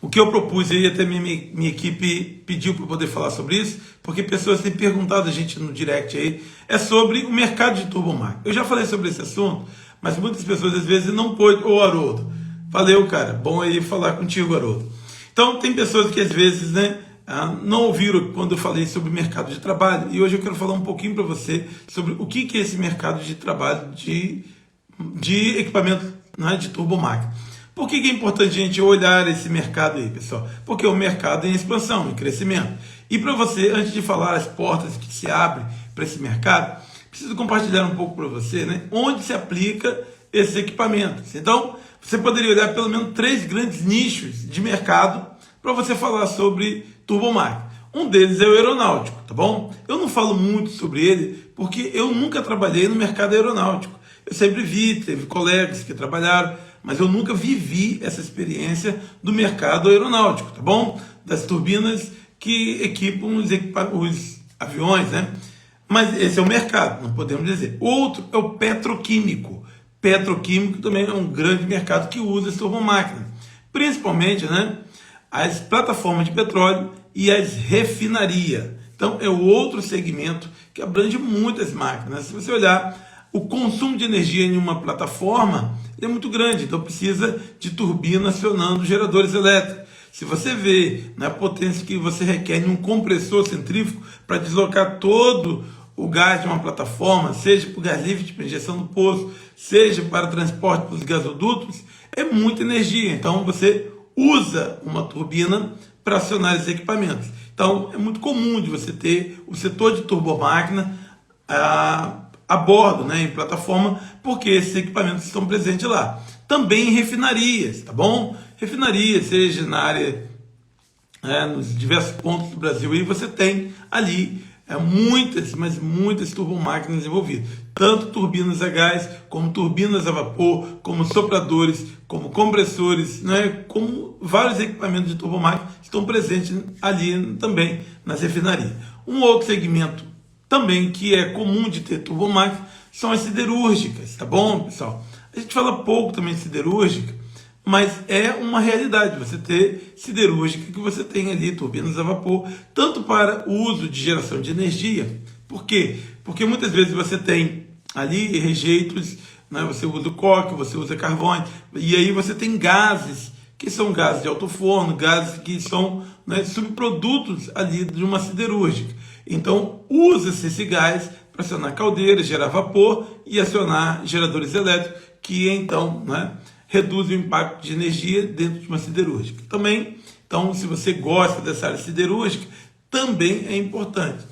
O que eu propus aí, até minha equipe pediu para eu poder falar sobre isso, porque pessoas têm perguntado a gente no direct aí, é sobre o mercado de turbomáquina. Eu já falei sobre esse assunto, mas muitas pessoas às vezes não pôde. Ô Haroldo, valeu, cara, bom aí falar contigo, Haroldo. Então tem pessoas que às vezes, né, não ouviram quando eu falei sobre o mercado de trabalho, e hoje eu quero falar um pouquinho para você sobre o que é esse mercado de trabalho de equipamento, né, de turbomáquina. Por que é importante a gente olhar esse mercado aí, pessoal? Porque é um mercado em expansão, em crescimento. E para você, antes de falar as portas que se abrem para esse mercado, preciso compartilhar um pouco para você, né, onde se aplica esses equipamentos. Então, você poderia olhar pelo menos 3 grandes nichos de mercado para você falar sobre turbomáquina. Um deles é o aeronáutico, tá bom? Eu não falo muito sobre ele porque eu nunca trabalhei no mercado aeronáutico. Eu sempre vi, teve colegas que trabalharam, mas eu nunca vivi essa experiência do mercado aeronáutico, tá bom? Das turbinas que equipam os aviões, né? Mas esse é o mercado, não podemos dizer. Outro é o petroquímico. Petroquímico também é um grande mercado que usa essa turbomáquina. Principalmente, né, as plataformas de petróleo e as refinarias. Então é o outro segmento que abrange muitas máquinas. Se você olhar, o consumo de energia em uma plataforma é muito grande, então precisa de turbina acionando geradores elétricos. Se você vê na potência que você requer em um compressor centrífugo para deslocar todo o gás de uma plataforma, seja para o gás livre para injeção no poço, seja para transporte para os gasodutos, é muita energia. Então você usa uma turbina para acionar esses equipamentos. Então é muito comum de você ter o setor de turbomáquina a bordo, né, em plataforma, porque esses equipamentos estão presentes lá. Também em refinarias, tá bom? Refinarias, seja na área, nos diversos pontos do Brasil, e você tem ali muitas, mas muitas turbomáquinas envolvidas. Tanto turbinas a gás, como turbinas a vapor, como sopradores, como compressores, né, como vários equipamentos de turbomáquina estão presentes ali também nas refinarias. Um outro segmento também que é comum de ter turbomáquina são as siderúrgicas, tá bom, pessoal? A gente fala pouco também de siderúrgica, mas é uma realidade você ter siderúrgica, que você tem ali turbinas a vapor, tanto para o uso de geração de energia. Por quê? Porque muitas vezes você tem ali rejeitos, né? Você usa o coque, você usa carvão, e aí você tem gases, que são gases de alto forno, gases que são, né, subprodutos ali de uma siderúrgica. Então, usa-se esse gás para acionar caldeiras, gerar vapor e acionar geradores elétricos, que então, né, reduzem o impacto de energia dentro de uma siderúrgica. Também, então, se você gosta dessa área siderúrgica, também é importante.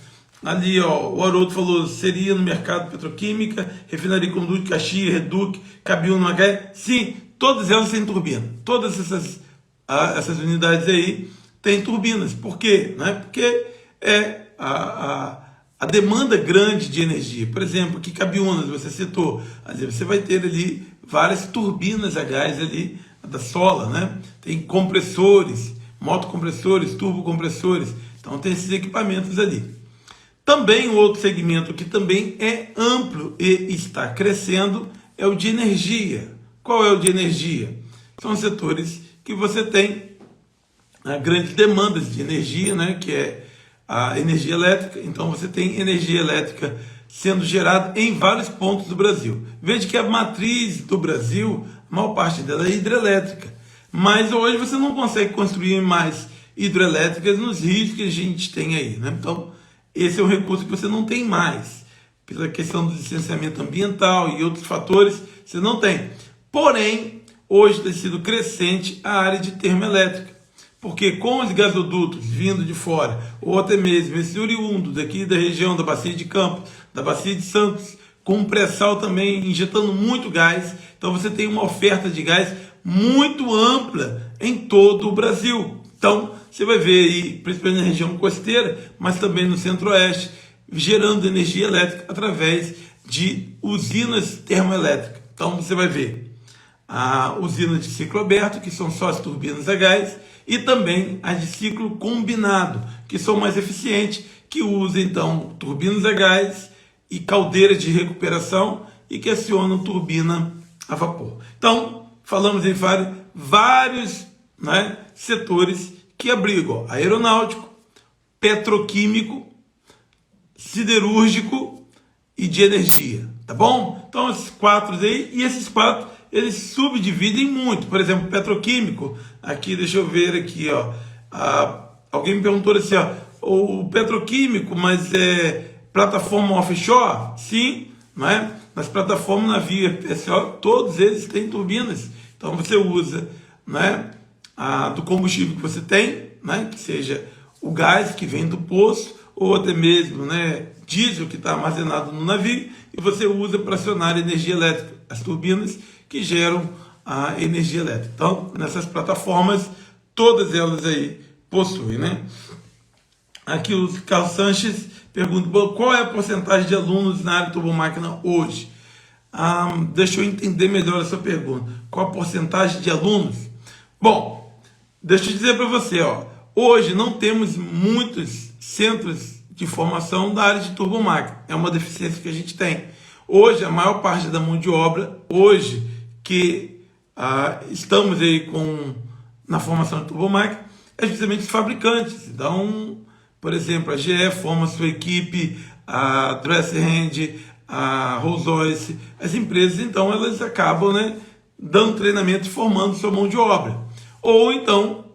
Ali, ó, o Haroldo falou, seria no mercado petroquímica, refinaria Conduc, Caxias, Reduc, Cabiúna, Macaé. Sim, todas elas têm turbina. Todas essas unidades aí têm turbinas. Por quê? Né? Porque é a demanda grande de energia. Por exemplo, aqui Cabiúnas, você citou, você vai ter ali várias turbinas a gás ali da Sola, né? Tem compressores, motocompressores, turbocompressores, então tem esses equipamentos ali. Também um outro segmento que também é amplo e está crescendo é o de energia. Qual é o de energia? São setores que você tem grandes demandas de energia, né? Que é a energia elétrica. Então você tem energia elétrica sendo gerada em vários pontos do Brasil. Veja que a matriz do Brasil, a maior parte dela é hidrelétrica, mas hoje você não consegue construir mais hidrelétricas nos rios que a gente tem aí, né? Então esse é um recurso que você não tem mais, pela questão do licenciamento ambiental e outros fatores, você não tem. Porém, hoje tem sido crescente a área de termoelétrica, porque com os gasodutos vindo de fora, ou até mesmo esse oriundo daqui da região da Bacia de Campos, da Bacia de Santos, com o pré-sal também injetando muito gás, então você tem uma oferta de gás muito ampla em todo o Brasil. Então, você vai ver aí, principalmente na região costeira, mas também no centro-oeste, gerando energia elétrica através de usinas termoelétricas. Então, você vai ver a usina de ciclo aberto, que são só as turbinas a gás, e também as de ciclo combinado, que são mais eficientes, que usam, então, turbinas a gás e caldeiras de recuperação e que acionam turbina a vapor. Então, falamos em vários né, setores que abrigam aeronáutico, petroquímico, siderúrgico e de energia, tá bom? Então esses quatro aí, e esses quatro eles subdividem muito. Por exemplo, petroquímico, aqui deixa eu ver aqui, ó, alguém me perguntou assim, ó, o petroquímico, mas é plataforma offshore? Sim, não é? Nas plataformas navio FPSO, todos eles têm turbinas. Então você usa, né, do combustível que você tem, né, que seja o gás que vem do poço, ou até mesmo, né, diesel que está armazenado no navio, e você usa para acionar energia elétrica, as turbinas que geram a energia elétrica. Então, nessas plataformas, todas elas aí possuem, né? Aqui o Carlos Sanches pergunta, qual é a porcentagem de alunos na área de turbomáquina hoje? Deixa eu entender melhor essa pergunta. Qual a porcentagem de alunos? Bom, deixa eu dizer para você, ó, hoje não temos muitos centros de formação da área de turbomáquina. É uma deficiência que a gente tem. Hoje, a maior parte da mão de obra, hoje que estamos aí na formação de turbomáquina, é justamente os fabricantes. Então, por exemplo, a GE forma sua equipe, a Dresser-Hand, a Rolls-Royce, as empresas, então, elas acabam, né, dando treinamento e formando sua mão de obra. Ou então,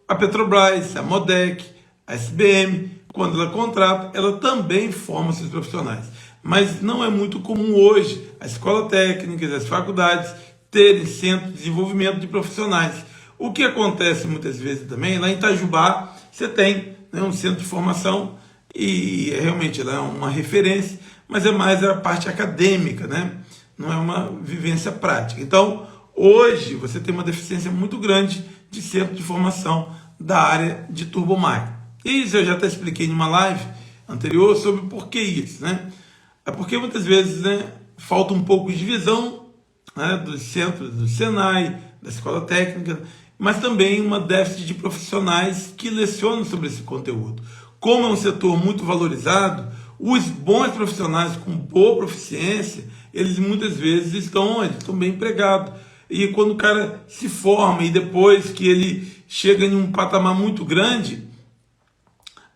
a Petrobras, a Modec, a SBM, quando ela contrata, ela também forma seus profissionais. Mas não é muito comum hoje as escolas técnicas, as faculdades terem centro de desenvolvimento de profissionais. O que acontece muitas vezes também, lá em Itajubá, você tem, né, um centro de formação e realmente ela é uma referência, mas é mais a parte acadêmica, né? Não é uma vivência prática. Então, hoje, você tem uma deficiência muito grande de centro de formação da área de turbomáquina. Isso eu já até expliquei em uma live anterior sobre por que isso, né? É porque muitas vezes, né, falta um pouco de visão, né, dos centros do Senai, da escola técnica, mas também uma déficit de profissionais que lecionam sobre esse conteúdo. Como é um setor muito valorizado, os bons profissionais com boa proficiência, eles muitas vezes estão bem empregados. E quando o cara se forma e depois que ele chega em um patamar muito grande,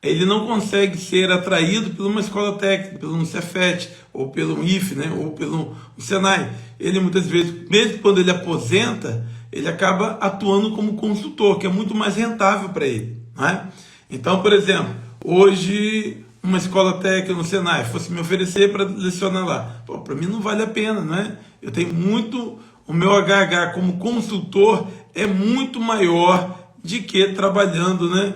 ele não consegue ser atraído por uma escola técnica, pelo Cefet, ou pelo IFE, né, ou pelo Senai. Ele muitas vezes, mesmo quando ele aposenta, ele acaba atuando como consultor, que é muito mais rentável para ele, né? Então, por exemplo, hoje uma escola técnica no Senai fosse me oferecer para lecionar lá, para mim não vale a pena, né? Eu tenho muito, o meu HH como consultor é muito maior de que trabalhando, né,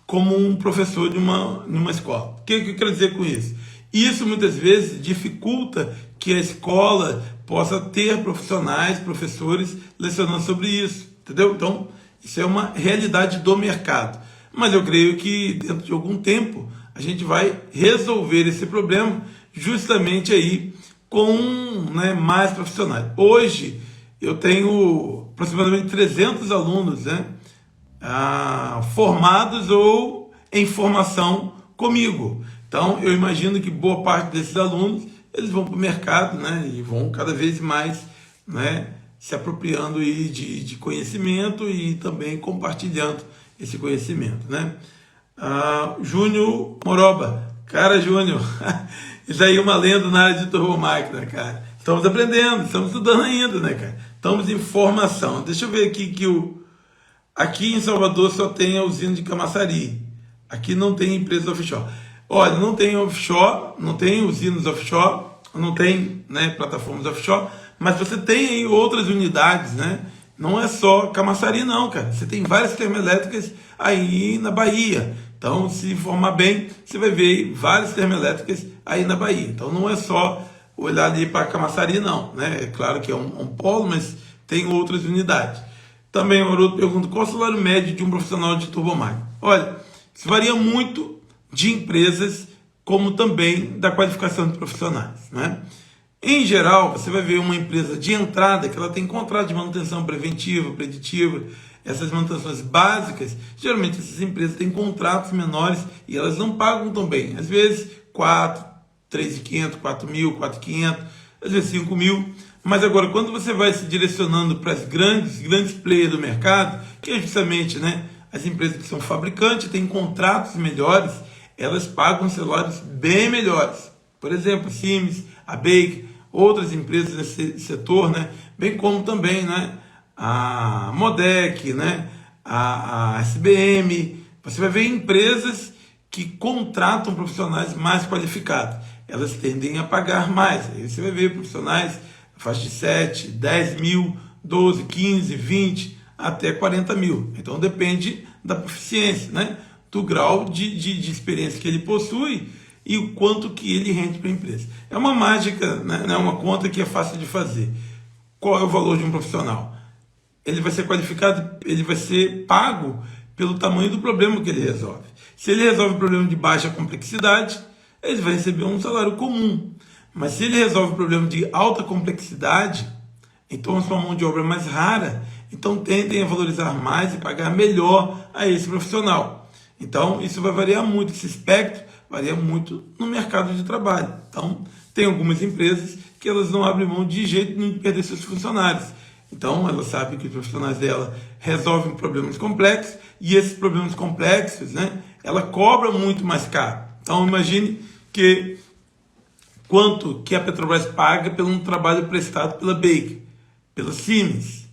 como um professor de uma escola. O que eu quero dizer com isso? Isso muitas vezes dificulta que a escola possa ter profissionais, professores lecionando sobre isso, entendeu? Então, isso é uma realidade do mercado. Mas eu creio que dentro de algum tempo a gente vai resolver esse problema justamente aí com, né, mais profissionais. Hoje eu tenho aproximadamente 300 alunos, né, formados ou em formação comigo. Então, eu imagino que boa parte desses alunos, eles vão para o mercado, né, e vão cada vez mais, né, se apropriando aí de conhecimento e também compartilhando esse conhecimento, né. Júnior Moroba, cara, Júnior, isso aí é uma lenda na área de turbomáquina, cara. Estamos aprendendo, estamos estudando ainda, né, cara. Estamos em formação. Deixa eu ver aqui aqui em Salvador só tem a usina de Camaçari. Aqui não tem empresa offshore. Olha, não tem offshore, não tem usinas offshore, não tem, né, plataformas offshore, mas você tem aí outras unidades, né? Não é só Camaçari não, cara. Você tem várias termoelétricas aí na Bahia. Então, se formar bem, você vai ver várias termoelétricas aí na Bahia. Então, não é só olhar ali para Camaçari não, né? É claro que é um polo, mas tem outras unidades. Também o Haroldo pergunta, qual é o salário médio de um profissional de turbomáquina? Olha, isso varia muito de empresas, como também da qualificação de profissionais, né? Em geral, você vai ver uma empresa de entrada que ela tem contrato de manutenção preventiva, preditiva, essas manutenções básicas, geralmente essas empresas têm contratos menores e elas não pagam tão bem. Às vezes 4, 3.500, 4.000, 4.500, às vezes 5.000, Mas agora, quando você vai se direcionando para as grandes players do mercado, que é justamente, né, as empresas que são fabricantes, têm contratos melhores, elas pagam salários bem melhores. Por exemplo, a Siemens, a Baker, outras empresas desse setor, né, bem como também, né, a Modec, né, a SBM. Você vai ver empresas que contratam profissionais mais qualificados. Elas tendem a pagar mais. Aí você vai ver profissionais faixa de 7, 10 mil, 12, 15, 20, até 40 mil. Então depende da proficiência, né? Do grau de experiência que ele possui e o quanto que ele rende para a empresa. É uma mágica, né? É uma conta que é fácil de fazer. Qual é o valor de um profissional? Ele vai ser qualificado, ele vai ser pago pelo tamanho do problema que ele resolve. Se ele resolve um problema de baixa complexidade, ele vai receber um salário comum. Mas se ele resolve o problema de alta complexidade, então a sua mão de obra é mais rara, então tendem a valorizar mais e pagar melhor a esse profissional. Então isso vai variar muito, esse espectro varia muito no mercado de trabalho. Então tem algumas empresas que elas não abrem mão de jeito nenhum de perder seus funcionários. Então ela sabe que os profissionais dela resolvem problemas complexos e esses problemas complexos, né, ela cobra muito mais caro. Então imagine que quanto que a Petrobras paga pelo um trabalho prestado pela Baker, pela Siemens.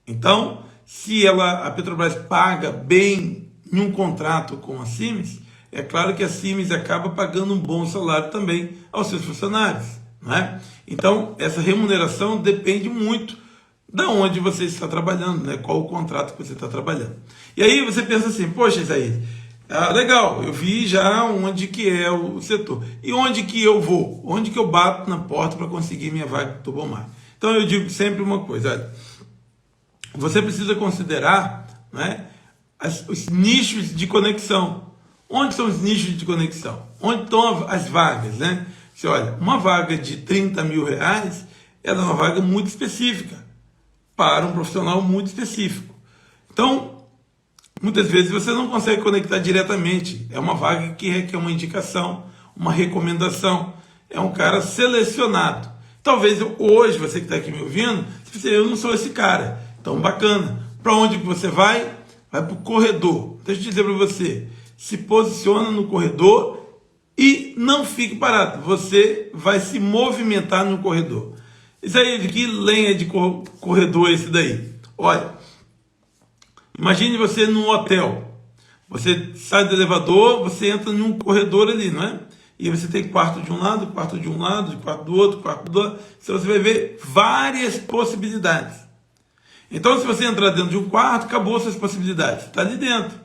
Então, se a Petrobras paga bem em um contrato com a Siemens, é claro que a Siemens acaba pagando um bom salário também aos seus funcionários, não é? Então, essa remuneração depende muito da onde você está trabalhando, né? Qual o contrato que você está trabalhando. E aí você pensa assim, poxa, Isaías, legal, eu vi já onde que é o setor. E onde que eu vou? Onde que eu bato na porta para conseguir minha vaga do Turbomar? Então eu digo sempre uma coisa, olha, você precisa considerar, né, os nichos de conexão. Onde são os nichos de conexão? Onde estão as vagas, né? Você olha, uma vaga de 30 mil reais, ela é uma vaga muito específica, para um profissional muito específico. Então, muitas vezes você não consegue conectar diretamente. É uma vaga que requer uma indicação, uma recomendação. É um cara selecionado. Talvez hoje, você que está aqui me ouvindo, você, eu não sou esse cara. Então, bacana. Para onde que você vai? Vai para o corredor. Deixa eu dizer para você. Se posiciona no corredor e não fique parado. Você vai se movimentar no corredor. Isso aí, de que lenha de corredor é esse daí? Olha, imagine você num hotel. Você sai do elevador, você entra em um corredor ali, não é? E você tem quarto de um lado, quarto do outro, quarto do outro. Então você vai ver várias possibilidades. Então, se você entrar dentro de um quarto, acabou suas possibilidades. Está ali dentro.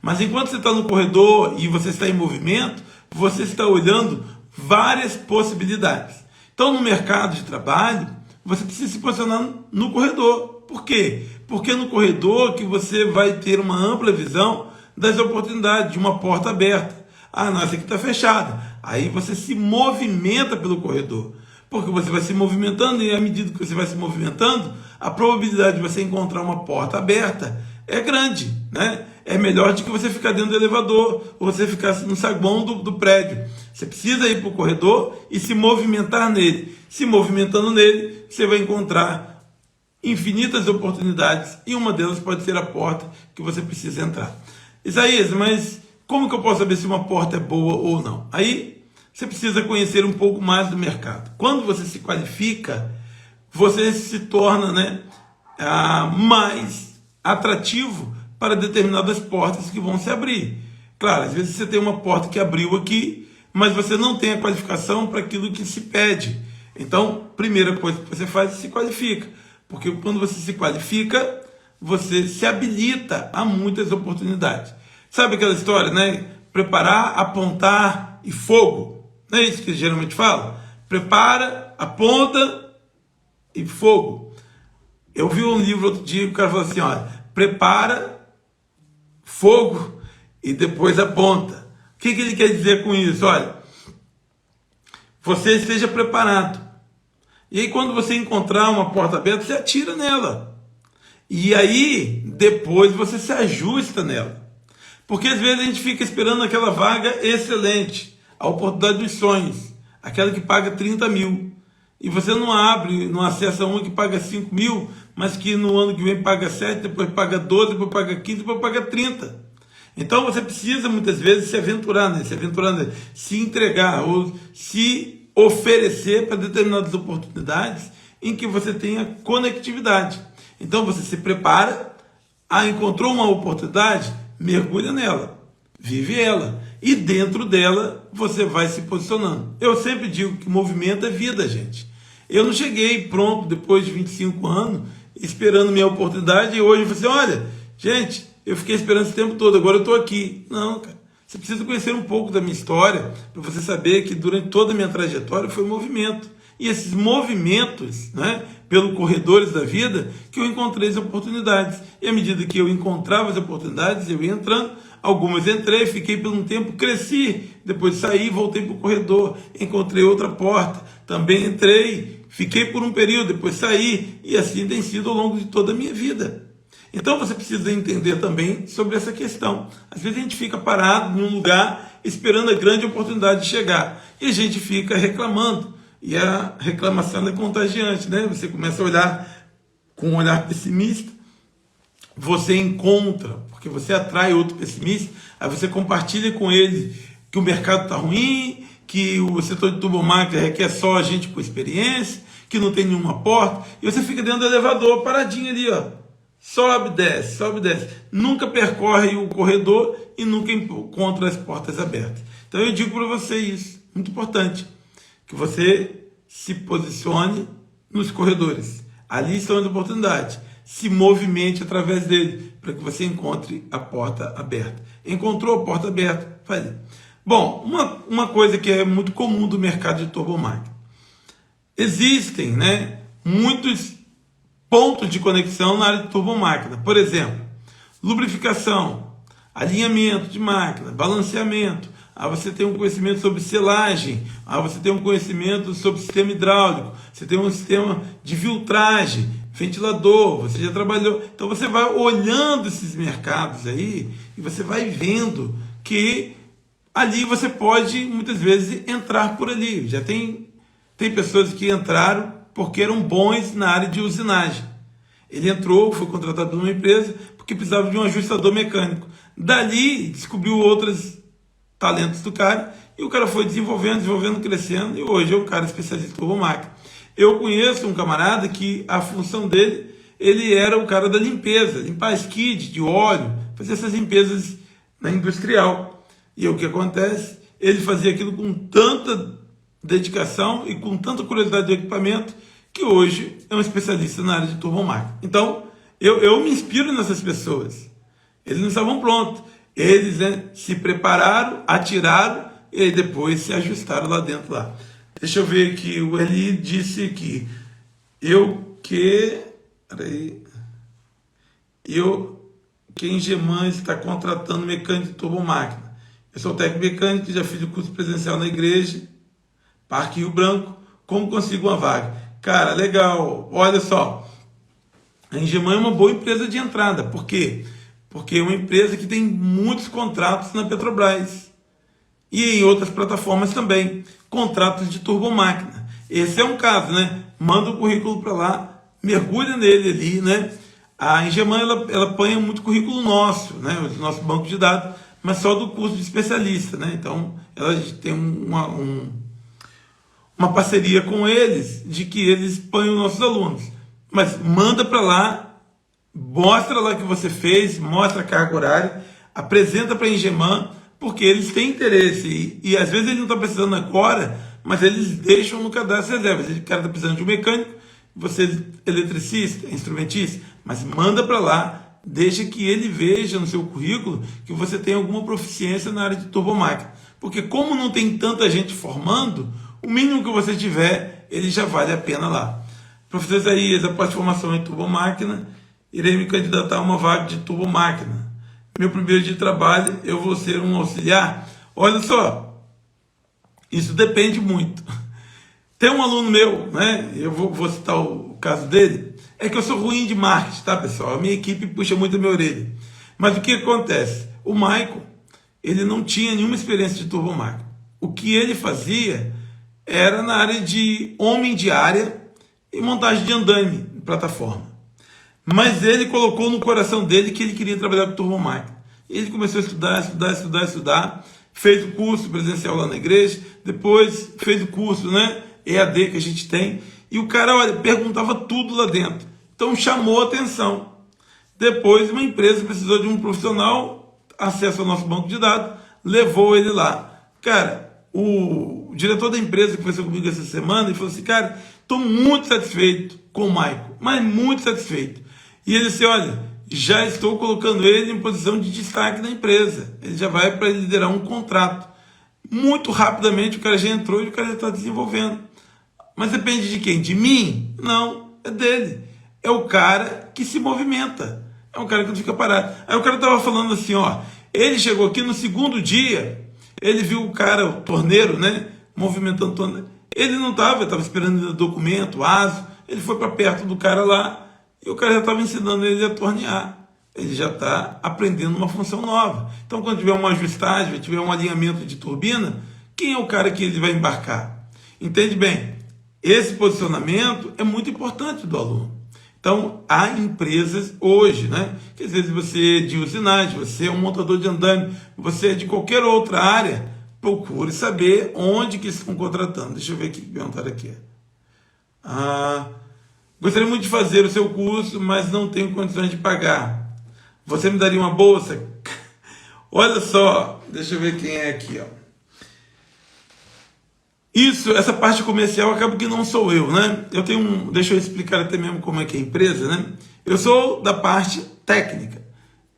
Mas enquanto você está no corredor e você está em movimento, você está olhando várias possibilidades. Então, no mercado de trabalho, você precisa se posicionar no corredor. Por quê? Porque no corredor que você vai ter uma ampla visão das oportunidades, de uma porta aberta. Ah, não, essa aqui está fechada. Aí você se movimenta pelo corredor. Porque você vai se movimentando e à medida que você vai se movimentando, a probabilidade de você encontrar uma porta aberta é grande, né? É melhor do que você ficar dentro do elevador ou você ficar no saguão do prédio. Você precisa ir para o corredor e se movimentar nele. Se movimentando nele, você vai encontrar infinitas oportunidades e uma delas pode ser a porta que você precisa entrar. Isaías, mas como que eu posso saber se uma porta é boa ou não? Aí você precisa conhecer um pouco mais do mercado. Quando você se qualifica, você se torna, né, mais atrativo para determinadas portas que vão se abrir. Claro, às vezes você tem uma porta que abriu aqui, mas você não tem a qualificação para aquilo que se pede. Então, primeira coisa que você faz é se qualifica. Porque quando você se qualifica, você se habilita a muitas oportunidades. Sabe aquela história, né? Preparar, apontar e fogo. Não é isso que geralmente fala? Prepara, aponta e fogo. Eu vi um livro outro dia que o cara falou assim, olha, prepara, fogo e depois aponta. O que ele quer dizer com isso? Olha, você esteja preparado. E aí quando você encontrar uma porta aberta, você atira nela. E aí, depois você se ajusta nela. Porque às vezes a gente fica esperando aquela vaga excelente, a oportunidade dos sonhos, aquela que paga 30 mil. e você não abre, não acessa uma que paga 5 mil, mas que no ano que vem paga 7, depois paga 12, depois paga 15, depois paga 30. Então você precisa muitas vezes se aventurar, né? Se entregar ou se oferecer para determinadas oportunidades em que você tenha conectividade. Então você se prepara, encontrou uma oportunidade, mergulha nela, vive ela. E dentro dela você vai se posicionando. Eu sempre digo que movimento é vida, gente. Eu não cheguei pronto depois de 25 anos, esperando minha oportunidade, e hoje eu falei assim, olha, gente, eu fiquei esperando esse tempo todo, agora eu estou aqui. Não, cara. Você precisa conhecer um pouco da minha história para você saber que durante toda a minha trajetória foi movimento. E esses movimentos, né, pelos corredores da vida, que eu encontrei as oportunidades. E à medida que eu encontrava as oportunidades, eu ia entrando. Algumas entrei, fiquei por um tempo, cresci. Depois saí, voltei para o corredor, encontrei outra porta. Também entrei, fiquei por um período, depois saí. E assim tem sido ao longo de toda a minha vida. Então você precisa entender também sobre essa questão. Às vezes a gente fica parado num lugar esperando a grande oportunidade de chegar. E a gente fica reclamando. E a reclamação é contagiante, né? Você começa a olhar com um olhar pessimista, você encontra, porque você atrai outro pessimista, aí você compartilha com ele que o mercado está ruim, que o setor de turbomáquina requer só gente com experiência, que não tem nenhuma porta, e você fica dentro do elevador, paradinho ali, ó. Sobe, desce, sobe, desce. Nunca percorre o corredor e nunca encontra as portas abertas. Então eu digo para você isso, muito importante, que você se posicione nos corredores. Ali estão as oportunidades. Se movimente através dele, para que você encontre a porta aberta. Encontrou a porta aberta? Faz. Bom, uma coisa que é muito comum do mercado de turbomáquina. Existem, né, muitos pontos de conexão na área de turbomáquina. Por exemplo, lubrificação, alinhamento de máquina, balanceamento. Você tem um conhecimento sobre selagem, você tem um conhecimento sobre sistema hidráulico, você tem um sistema de filtragem, ventilador, você já trabalhou. Então você vai olhando esses mercados aí e você vai vendo que ali você pode muitas vezes entrar por ali. Já tem pessoas que entraram porque eram bons na área de usinagem. Ele entrou, foi contratado por uma empresa porque precisava de um ajustador mecânico. Dali descobriu outros talentos do cara e o cara foi desenvolvendo, crescendo, e hoje é um cara especialista em turbomáquina. Eu conheço um camarada que a função dele, ele era o cara da limpeza, limpar skid de óleo, fazer essas limpezas na industrial. E o que acontece? Ele fazia aquilo com tanta dedicação e com tanta curiosidade do equipamento que hoje é um especialista na área de turbomáquina. Então, eu me inspiro nessas pessoas. Eles não estavam prontos. Eles, né, se prepararam, atiraram e depois se ajustaram lá dentro. Lá. Deixa eu ver aqui. O Eli disse que em Geman está contratando mecânico de turbomáquina. Eu sou técnico mecânico, já fiz o curso presencial na igreja, Parque Rio Branco. Como consigo uma vaga? Cara, legal. Olha só. A Engeman é uma boa empresa de entrada. Por quê? Porque é uma empresa que tem muitos contratos na Petrobras. E em outras plataformas também. Contratos de turbomáquina. Esse é um caso, né? Manda o currículo para lá, mergulha nele ali, né? A Engeman, ela apanha muito currículo nosso, né? O nosso banco de dados, mas só do curso de especialista, né? Então, ela tem uma parceria com eles, de que eles põem os nossos alunos. Mas manda para lá, mostra lá o que você fez, mostra a carga horária, apresenta para a Engeman, porque eles têm interesse. E às vezes eles não estão precisando agora, mas eles deixam no cadastro reserva. O cara está precisando de um mecânico, você é eletricista, instrumentista, mas manda para lá, deixa que ele veja no seu currículo que você tem alguma proficiência na área de turbomáquina. Porque como não tem tanta gente formando, o mínimo que você tiver, ele já vale a pena lá. Professor Isaías, após formação em turbomáquina, irei me candidatar a uma vaga de turbomáquina. Meu primeiro dia de trabalho, eu vou ser um auxiliar? Olha só, isso depende muito. Tem um aluno meu, né? Eu vou citar o caso dele. É que eu sou ruim de marketing, tá, pessoal? A minha equipe puxa muito a minha orelha. Mas o que acontece? O Michael, ele não tinha nenhuma experiência de turbomáquina. O que ele fazia era na área de homem de área e montagem de andaime, plataforma. Mas ele colocou no coração dele que ele queria trabalhar com turbomáquina. Ele começou a estudar, fez o curso presencial lá na igreja, depois fez o curso, né, EAD que a gente tem, e o cara, olha, perguntava tudo lá dentro. Então chamou a atenção. Depois uma empresa precisou de um profissional, acesso ao nosso banco de dados, levou ele lá. Cara, o diretor da empresa que conversou comigo essa semana, ele falou assim, cara, estou muito satisfeito com o Michael, mas muito satisfeito. E ele disse, olha, já estou colocando ele em posição de destaque na empresa. Ele já vai para liderar um contrato. Muito rapidamente o cara já entrou e o cara já está desenvolvendo. Mas depende de quem? De mim? Não, é dele. É o cara que se movimenta. É um cara que não fica parado. Aí o cara estava falando assim, ó, ele chegou aqui no segundo dia, ele viu o cara, o torneiro, né, movimentando o torneiro. Ele não estava esperando o documento, o ASO. Ele foi para perto do cara lá e o cara já estava ensinando ele a tornear. Ele já está aprendendo uma função nova. Então, quando tiver uma ajustagem, tiver um alinhamento de turbina, quem é o cara que ele vai embarcar? Entende bem? Esse posicionamento é muito importante do aluno. Então, há empresas hoje, né, que às vezes você é de usinagem, você é um montador de andaime, você é de qualquer outra área, procure saber onde que estão contratando. Deixa eu ver aqui, perguntaram aqui. Gostaria muito de fazer o seu curso, mas não tenho condições de pagar. Você me daria uma bolsa? Olha só, deixa eu ver quem é aqui, ó. Essa parte comercial acaba que não sou eu, né? Deixa eu explicar até mesmo como é que é a empresa, né? Eu sou da parte técnica.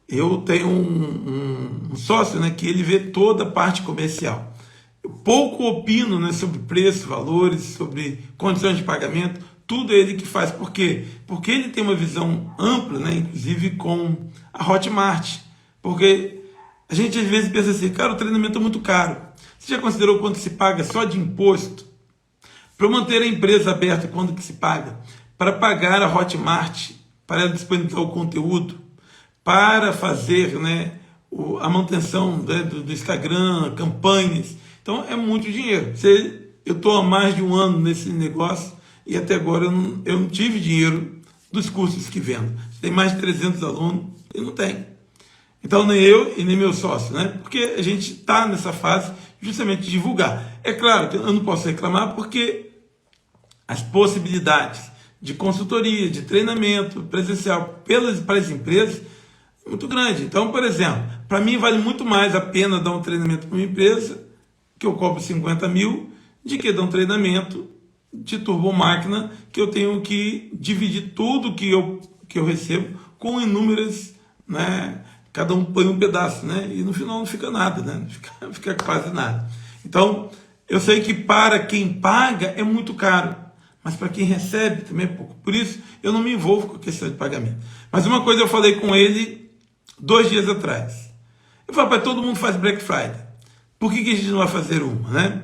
Eu tenho um sócio, né, que ele vê toda a parte comercial. Eu pouco opino, né, sobre preço, valores, sobre condições de pagamento, tudo é ele que faz. Por quê? Porque ele tem uma visão ampla, né, inclusive com a Hotmart. Porque a gente às vezes pensa assim, cara, o treinamento é muito caro. Você já considerou quanto se paga só de imposto? Para manter a empresa aberta, quanto que se paga? Para pagar a Hotmart, para ela disponibilizar o conteúdo, para fazer, né, a manutenção, né, do Instagram, campanhas. Então é muito dinheiro. Eu estou há mais de um ano nesse negócio e até agora eu não tive dinheiro dos cursos que vendo. Tem mais de 300 alunos, eu não tenho. Então nem eu e nem meu sócio, né? Porque a gente está nessa fase justamente de divulgar. É claro que eu não posso reclamar porque as possibilidades de consultoria, de treinamento presencial para as empresas é muito grande. Então, por exemplo, para mim vale muito mais a pena dar um treinamento para uma empresa que eu cobro 50 mil de que dar um treinamento de turbomáquina que eu tenho que dividir tudo que eu recebo com inúmeras, né? Cada um põe um pedaço, né? E no final não fica nada, né? Não fica quase nada. Então, eu sei que para quem paga é muito caro, mas para quem recebe também é pouco. Por isso, eu não me envolvo com a questão de pagamento. Mas uma coisa eu falei com ele 2 dias atrás. Eu falei, pai, todo mundo faz Black Friday. Por que a gente não vai fazer uma, né?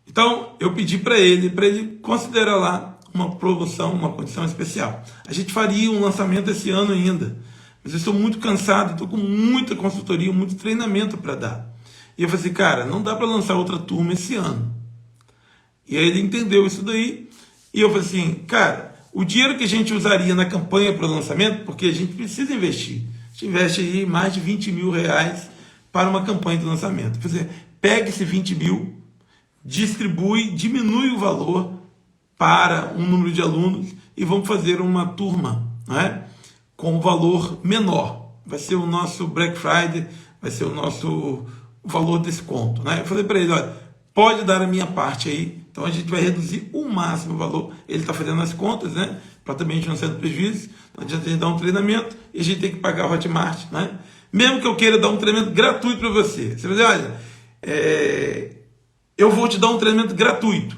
Então, eu pedi para ele considerar lá uma promoção, uma condição especial. A gente faria um lançamento esse ano ainda. Mas eu estou muito cansado, estou com muita consultoria, muito treinamento para dar. E eu falei assim, cara, não dá para lançar outra turma esse ano. E aí ele entendeu isso daí. E eu falei assim, cara, o dinheiro que a gente usaria na campanha para o lançamento, porque a gente precisa investir. A gente investe aí mais de 20 mil reais para uma campanha de lançamento. Eu falei assim, pega esse 20 mil, distribui, diminui o valor para um número de alunos e vamos fazer uma turma, né? Com um valor menor. Vai ser o nosso Black Friday, vai ser o nosso valor de desconto, né? Eu falei para ele, olha, pode dar a minha parte aí, então a gente vai reduzir o máximo o valor. Ele está fazendo as contas, né? Para também a gente não sair do prejuízo, não adianta a gente dar um treinamento e a gente tem que pagar a Hotmart, né? Mesmo que eu queira dar um treinamento gratuito para você. Você vai dizer, olha, eu vou te dar um treinamento gratuito.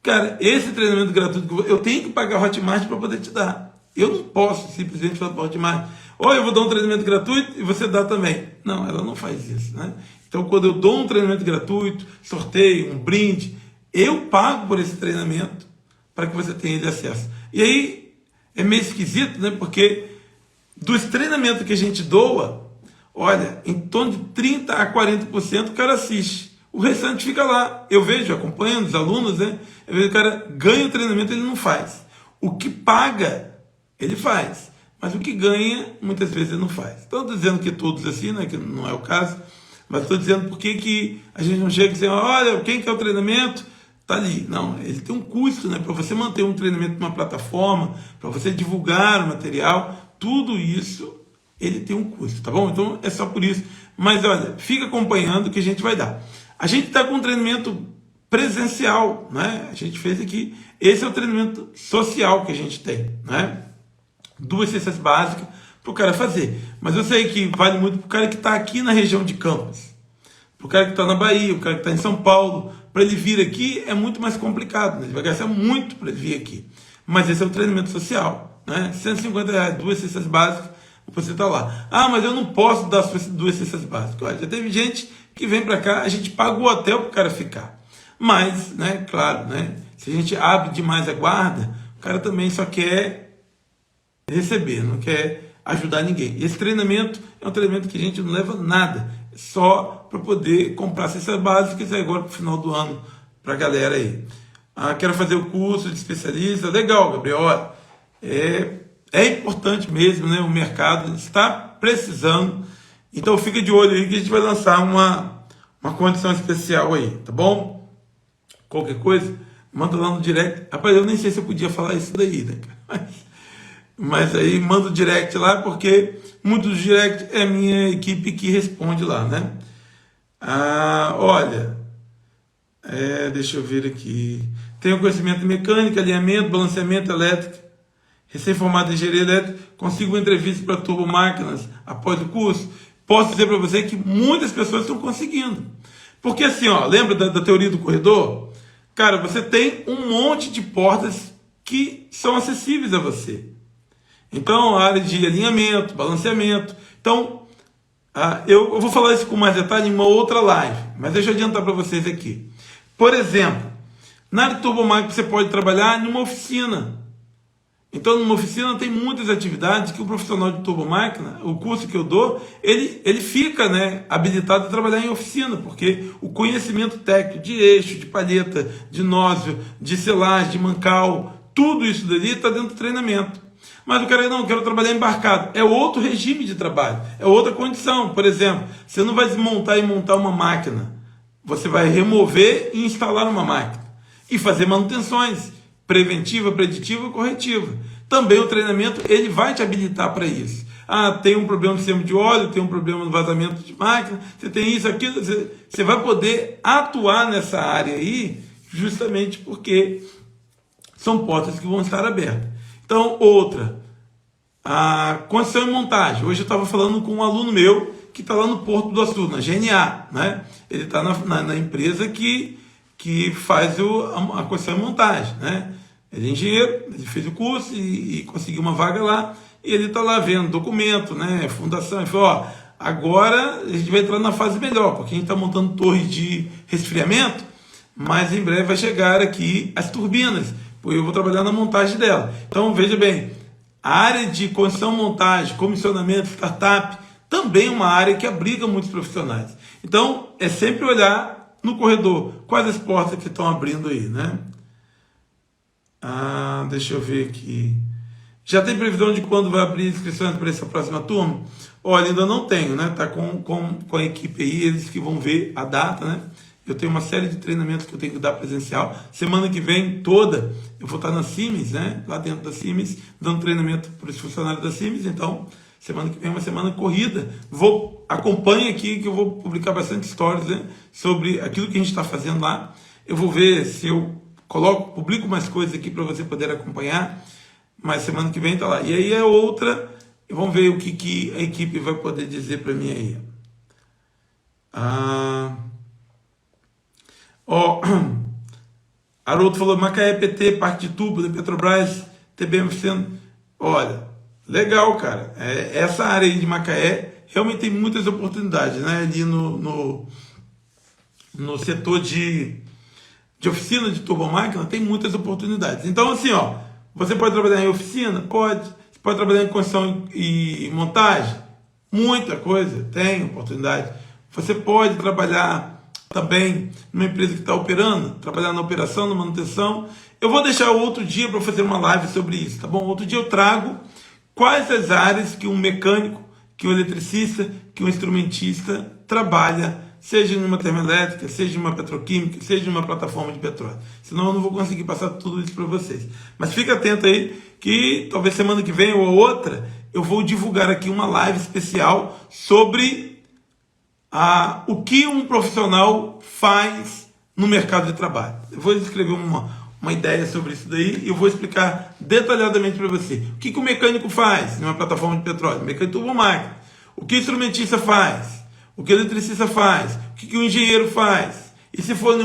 Cara, esse treinamento gratuito, eu tenho que pagar a Hotmart para poder te dar. Eu não posso simplesmente falar para a Hotmart, eu vou dar um treinamento gratuito e você dá também. Não, ela não faz isso, né? Então, quando eu dou um treinamento gratuito, sorteio, um brinde, eu pago por esse treinamento para que você tenha ele acesso. E aí, é meio esquisito, né? Porque dos treinamentos que a gente doa, olha, em torno de 30% a 40% o cara assiste. O restante fica lá. Eu vejo, acompanhando os alunos, né? Eu vejo o cara ganha o treinamento, ele não faz. O que paga, ele faz. Mas o que ganha, muitas vezes ele não faz. Então, estou dizendo que todos assim, né? Que não é o caso. Mas estou dizendo por que a gente não chega e diz, olha, quem quer o treinamento, está ali. Não, ele tem um custo, né? Para você manter um treinamento numa plataforma, para você divulgar o material, tudo isso, ele tem um custo, tá bom? Então, é só por isso. Mas, olha, fica acompanhando que a gente vai dar. A gente está com um treinamento presencial, né? A gente fez aqui. Esse é o treinamento social que a gente tem, né? 2 ciências básicas para o cara fazer. Mas eu sei que vale muito para o cara que está aqui na região de Campos, para o cara que está na Bahia, o cara que está em São Paulo. Para ele vir aqui é muito mais complicado, né? Ele vai gastar muito para ele vir aqui. Mas esse é o treinamento social, né? R$150, 2 ciências básicas, você está lá. Ah, mas eu não posso dar 2 ciências básicas. Olha, já teve gente que vem para cá, a gente paga o hotel para o cara ficar. Mas, né, claro, né? Se a gente abre demais a guarda, o cara também só quer receber, não quer ajudar ninguém. Esse treinamento é um treinamento que a gente não leva nada, é só para poder comprar ciências básicas e agora para o final do ano para a galera aí. Ah, quero fazer o curso de especialista, legal, Gabriel, olha, é importante mesmo, né? O mercado está precisando, então fica de olho aí que a gente vai lançar uma condição especial aí, tá bom? Qualquer coisa, manda lá no direct. Rapaz, eu nem sei se eu podia falar isso daí, né, cara? Mas aí manda o direct lá, porque muito do direct é a minha equipe que responde lá, né? Olha, deixa eu ver aqui. Tenho conhecimento de mecânica, alinhamento, balanceamento elétrico, recém-formado em engenharia elétrica, consigo uma entrevista para turbomáquinas após o curso. Posso dizer para você que muitas pessoas estão conseguindo. Porque assim, ó, lembra da teoria do corredor? Cara, você tem um monte de portas que são acessíveis a você. Então, a área de alinhamento, balanceamento. Então, eu vou falar isso com mais detalhe em uma outra live, mas deixa eu adiantar para vocês aqui. Por exemplo, na área de turbomáquina você pode trabalhar numa oficina. Então, numa oficina tem muitas atividades que o profissional de turbomáquina, o curso que eu dou, ele fica, né, habilitado a trabalhar em oficina, porque o conhecimento técnico de eixo, de palheta, de nósio, de selagem, de mancal, tudo isso dali está dentro do treinamento. Mas o cara não, quero trabalhar embarcado. É outro regime de trabalho, é outra condição. Por exemplo, você não vai desmontar e montar uma máquina. Você vai remover e instalar uma máquina. E fazer manutenções, preventiva, preditiva e corretiva. Também o treinamento, ele vai te habilitar para isso. Tem um problema no sistema de óleo, tem um problema no vazamento de máquina, você tem isso, aquilo. Você vai poder atuar nessa área aí, justamente porque são portas que vão estar abertas. Então, outra, a construção e montagem. Hoje eu estava falando com um aluno meu que está lá no Porto do Açu, na GNA, né? Ele está na empresa que faz a construção e montagem, né? Ele é engenheiro, ele fez o curso e conseguiu uma vaga lá, e ele está lá vendo documento, né? Fundação, ele falou, agora a gente vai entrar na fase melhor, porque a gente está montando torres de resfriamento, mas em breve vai chegar aqui as turbinas, eu vou trabalhar na montagem dela. Então, veja bem, a área de construção, montagem, comissionamento, startup, também é uma área que abriga muitos profissionais. Então, é sempre olhar no corredor, quais as portas que estão abrindo aí, né? Deixa eu ver aqui. Já tem previsão de quando vai abrir inscrições para essa próxima turma? Olha, ainda não tenho, né? Tá com a equipe aí, eles que vão ver a data, né? Eu tenho uma série de treinamentos que eu tenho que dar presencial. Semana que vem toda, eu vou estar na Siemens, né? Lá dentro da Siemens, dando treinamento para os funcionários da Siemens. Então, semana que vem é uma semana corrida. Acompanhe aqui que eu vou publicar bastante stories, né, sobre aquilo que a gente está fazendo lá. Eu vou ver se eu publico mais coisas aqui para você poder acompanhar. Mas semana que vem está lá. E aí é outra. Vamos ver o que a equipe vai poder dizer para mim aí. Haroldo falou, Macaé PT, parte de tubo da Petrobras, TBM. Olha, legal, cara. Essa área aí de Macaé realmente tem muitas oportunidades, né? Ali no setor de oficina de turbomáquina tem muitas oportunidades. Então, assim, você pode trabalhar em oficina? Pode. Você pode trabalhar em construção e montagem? Muita coisa, tem oportunidade. Você pode trabalhar também numa empresa que está operando, trabalhando na operação, na manutenção. Eu vou deixar outro dia para fazer uma live sobre isso, tá bom? Outro dia eu trago quais as áreas que um mecânico, que um eletricista, que um instrumentista trabalha, seja numa termoelétrica, seja numa petroquímica, seja numa plataforma de petróleo. Senão eu não vou conseguir passar tudo isso para vocês. Mas fica atento aí que talvez semana que vem ou outra eu vou divulgar aqui uma live especial sobre o que um profissional faz no mercado de trabalho. Eu vou escrever uma ideia sobre isso daí e eu vou explicar detalhadamente para você. O que o mecânico faz numa plataforma de petróleo? O mecânico turbomáquina. O que o instrumentista faz? O que o eletricista faz? O que o engenheiro faz? E se for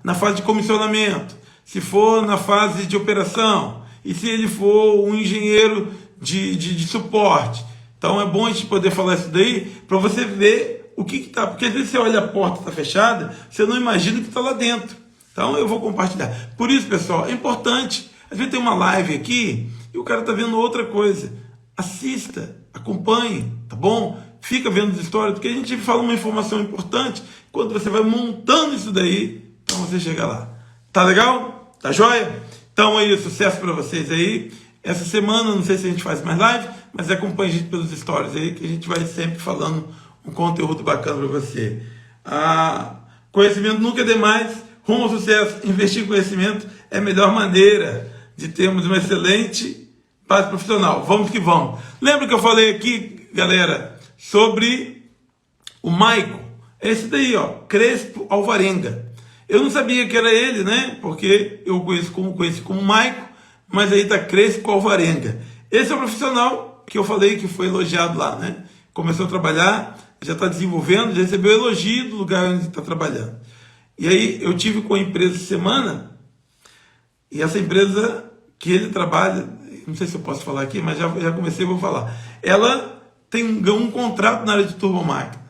na fase de comissionamento? Se for na fase de operação? E se ele for um engenheiro de suporte? Então é bom a gente poder falar isso daí para você ver o que está. Porque às vezes você olha a porta está fechada, você não imagina o que está lá dentro. Então eu vou compartilhar. Por isso, pessoal, é importante. Às vezes tem uma live aqui e o cara está vendo outra coisa. Assista, acompanhe, tá bom? Fica vendo as histórias, porque a gente fala uma informação importante. Quando você vai montando isso daí, então você chega lá. Tá legal? Tá joia? Então aí, sucesso para vocês aí. Essa semana, não sei se a gente faz mais live, mas acompanhe a gente pelos stories aí, que a gente vai sempre falando um conteúdo bacana para você. Conhecimento nunca é demais. Rumo ao sucesso. Investir em conhecimento é a melhor maneira de termos uma excelente base profissional. Vamos que vamos. Lembra que eu falei aqui, galera, sobre o Maico? Esse daí, ó, Crespo Alvarenga. Eu não sabia que era ele, né? Porque eu conheci como Maico, mas aí tá Crespo Alvarenga. Esse é o profissional que eu falei que foi elogiado lá, né? Começou a trabalhar, já está desenvolvendo, já recebeu elogio do lugar onde está trabalhando. E aí eu tive com a empresa essa semana, e essa empresa que ele trabalha, não sei se eu posso falar aqui, mas já comecei, vou falar. Ela tem um contrato na área de turbomáquina.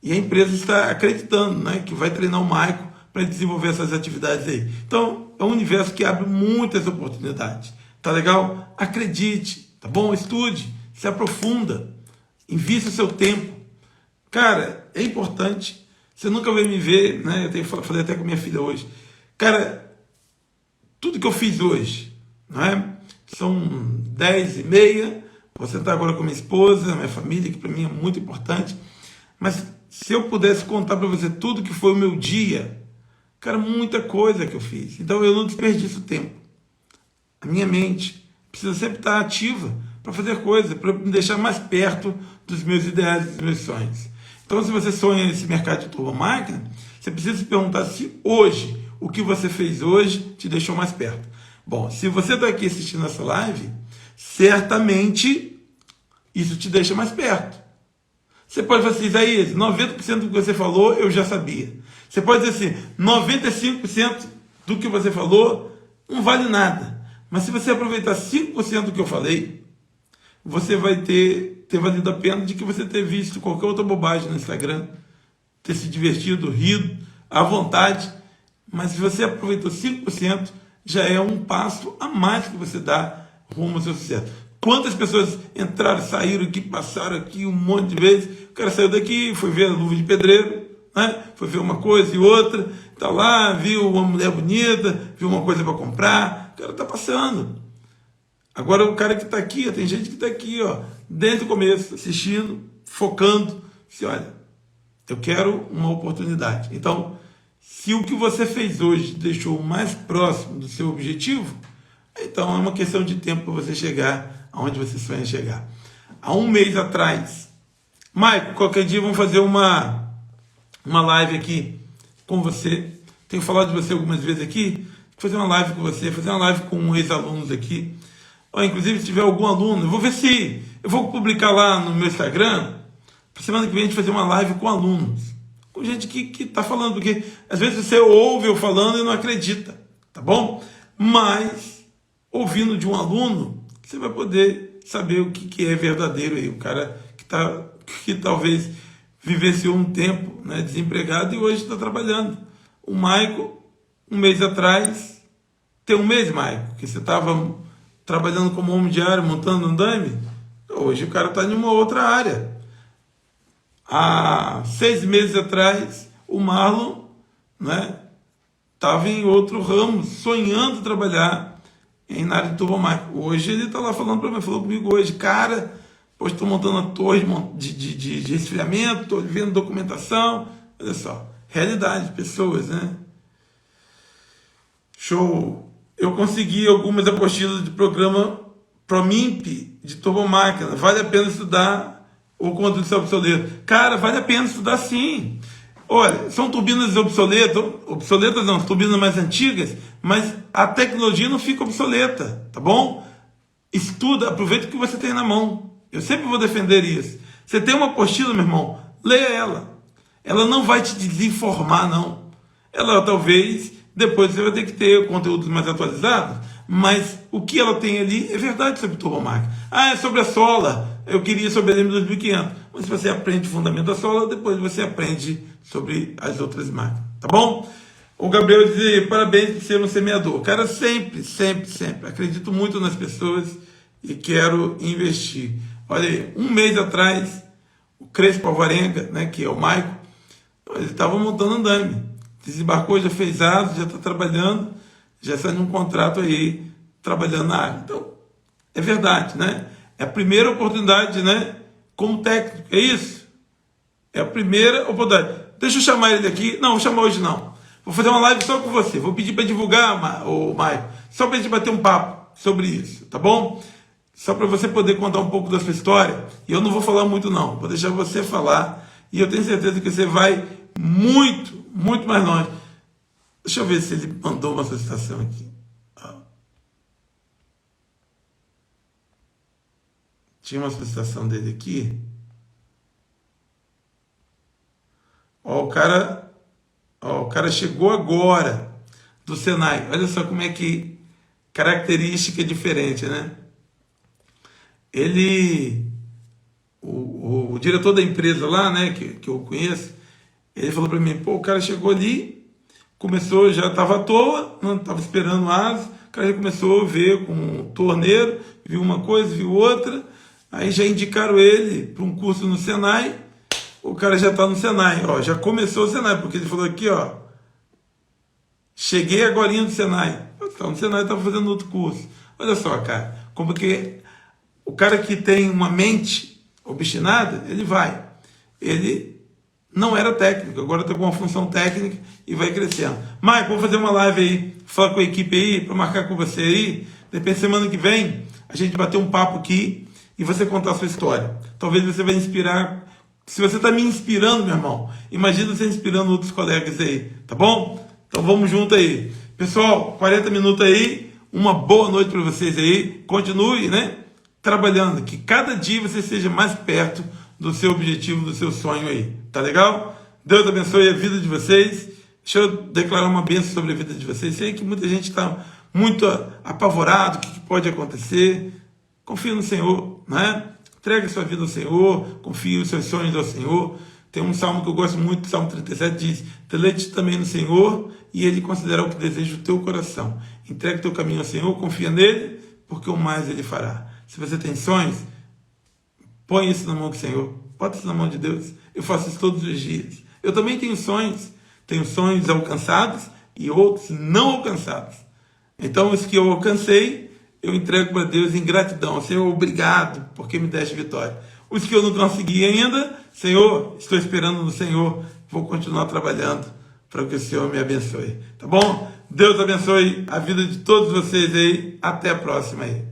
E a empresa está acreditando, né, que vai treinar o Maico para desenvolver essas atividades aí. Então, é um universo que abre muitas oportunidades. Tá legal? Acredite, tá bom? Estude, se aprofunda, invista o seu tempo. Cara, é importante. Você nunca vai me ver, né? Falei até com minha filha hoje. Cara, tudo que eu fiz hoje, não é? São 10h30, vou sentar agora com minha esposa, minha família, que para mim é muito importante. Mas se eu pudesse contar para você tudo que foi o meu dia, cara, muita coisa que eu fiz. Então eu não desperdiço tempo. A minha mente precisa sempre estar ativa para fazer coisas, para me deixar mais perto dos meus ideais e dos meus sonhos. Então, se você sonha nesse mercado de turbomáquina, você precisa se perguntar se hoje, o que você fez hoje, te deixou mais perto. Bom, se você está aqui assistindo essa live, certamente isso te deixa mais perto. Você pode falar assim, Isaías, 90% do que você falou eu já sabia. Você pode dizer assim, 95% do que você falou não vale nada. Mas se você aproveitar 5% do que eu falei, você vai ter valido a pena de que você ter visto qualquer outra bobagem no Instagram, ter se divertido, rido, à vontade. Mas se você aproveitou 5%, já é um passo a mais que você dá rumo ao seu sucesso. Quantas pessoas entraram, saíram aqui, passaram aqui um monte de vezes, o cara saiu daqui, foi ver a luva de pedreiro, né? Foi ver uma coisa e outra, tá lá, viu uma mulher bonita, viu uma coisa para comprar, o cara tá passando. Agora o cara que está aqui, ó, tem gente que está aqui, ó, desde o começo, assistindo, focando, se olha, eu quero uma oportunidade. Então, se o que você fez hoje deixou mais próximo do seu objetivo, então é uma questão de tempo para você chegar aonde você sonha chegar. Há um mês atrás, Maico, qualquer dia vamos fazer uma live aqui com você. Tenho falado de você algumas vezes aqui, fazer uma live com você, fazer uma live com ex-alunos aqui. Inclusive, se tiver algum aluno, eu vou ver se eu vou publicar lá no meu Instagram, para semana que vem a gente fazer uma live com alunos, com gente que está falando, porque às vezes você ouve eu falando e não acredita, tá bom? Mas, ouvindo de um aluno, você vai poder saber o que é verdadeiro aí, o cara que talvez vivenciou um tempo, né, desempregado e hoje está trabalhando. O Maico, um mês atrás, tem um mês, Maico, que você estava trabalhando como homem de área, montando andaime, hoje o cara está em uma outra área. Há 6 meses atrás, o Marlon né? Estava em outro ramo, sonhando trabalhar na área de turbomáquina. Hoje ele está lá falando para mim, falou comigo hoje, cara, hoje estou montando a torre de resfriamento, estou vendo documentação. Olha só, realidade, pessoas, né? Show! Eu consegui algumas apostilas de programa ProMIMP de turbomáquina. Vale a pena estudar o conteúdo de obsoleto? Cara, vale a pena estudar sim. Olha, são turbinas obsoletas não, turbinas mais antigas, mas a tecnologia não fica obsoleta, tá bom? Estuda, aproveita o que você tem na mão. Eu sempre vou defender isso. Você tem uma apostila, meu irmão, leia ela. Ela não vai te desinformar, não. Ela talvez, depois você vai ter que ter conteúdos mais atualizados, mas o que ela tem ali é verdade sobre turbomáquina. Ah, é sobre a sola. Eu queria sobre a LM2500. Mas se você aprende o fundamento da sola, depois você aprende sobre as outras máquinas. Tá bom? O Gabriel diz, parabéns por ser um semeador. Cara, sempre, sempre, sempre. Acredito muito nas pessoas e quero investir. Olha aí, um mês atrás, o Crespo Alvarenga, né, que é o Maico, ele estava montando andame. Desembarcou, já fez aso, já está trabalhando, já saiu um contrato aí, trabalhando na área. Então, é verdade, né? É a primeira oportunidade, né? Como técnico, é isso? É a primeira oportunidade. Deixa eu chamar ele aqui. Não, vou chamar hoje não. Vou fazer uma live só com você. Vou pedir para divulgar, o Maicon, só para a gente bater um papo sobre isso, tá bom? Só para você poder contar um pouco da sua história. E eu não vou falar muito não, vou deixar você falar. E eu tenho certeza que você vai muito, muito mais longe. Deixa eu ver se ele mandou uma solicitação aqui. Tinha uma solicitação dele aqui. Ó, o cara chegou agora do Senai. Olha só como é que característica diferente, né? Ele, o diretor da empresa lá, né, que eu conheço, ele falou para mim, pô, o cara chegou ali, começou, já estava à toa, não estava esperando asa, o cara já começou a ver com um torneiro, viu uma coisa, viu outra, aí já indicaram ele para um curso no Senai, o cara já está no Senai, ó, já começou o Senai, porque ele falou aqui, ó, cheguei agorinha do Senai, então no Senai estava fazendo outro curso. Olha só, cara, como que o cara que tem uma mente obstinada, ele vai. Ele não era técnico, agora está com uma função técnica e vai crescendo. Maicon, vou fazer uma live aí, falar com a equipe aí, para marcar com você aí. De repente, semana que vem, a gente bater um papo aqui e você contar a sua história. Talvez você vai inspirar. Se você está me inspirando, meu irmão, imagina você inspirando outros colegas aí, tá bom? Então vamos junto aí. Pessoal, 40 minutos aí, uma boa noite para vocês aí. Continue, né? Trabalhando, que cada dia você seja mais perto do seu objetivo, do seu sonho aí. Tá legal? Deus abençoe a vida de vocês. Deixa eu declarar uma bênção sobre a vida de vocês. Sei que muita gente está muito apavorado, o que pode acontecer. Confia no Senhor, né? Entregue a sua vida ao Senhor, confie os seus sonhos ao Senhor. Tem um salmo que eu gosto muito, Salmo 37, diz, deleite também no Senhor e Ele considerará o que deseja o teu coração. Entregue o teu caminho ao Senhor, confia nele, porque o mais Ele fará. Se você tem sonhos, põe isso na mão do Senhor, bota isso na mão de Deus. Eu faço isso todos os dias. Eu também tenho sonhos alcançados e outros não alcançados. Então, os que eu alcancei, eu entrego para Deus em gratidão. Senhor, obrigado, porque me deste vitória. Os que eu não consegui ainda, Senhor, estou esperando no Senhor, vou continuar trabalhando para que o Senhor me abençoe. Tá bom? Deus abençoe a vida de todos vocês aí. Até a próxima aí.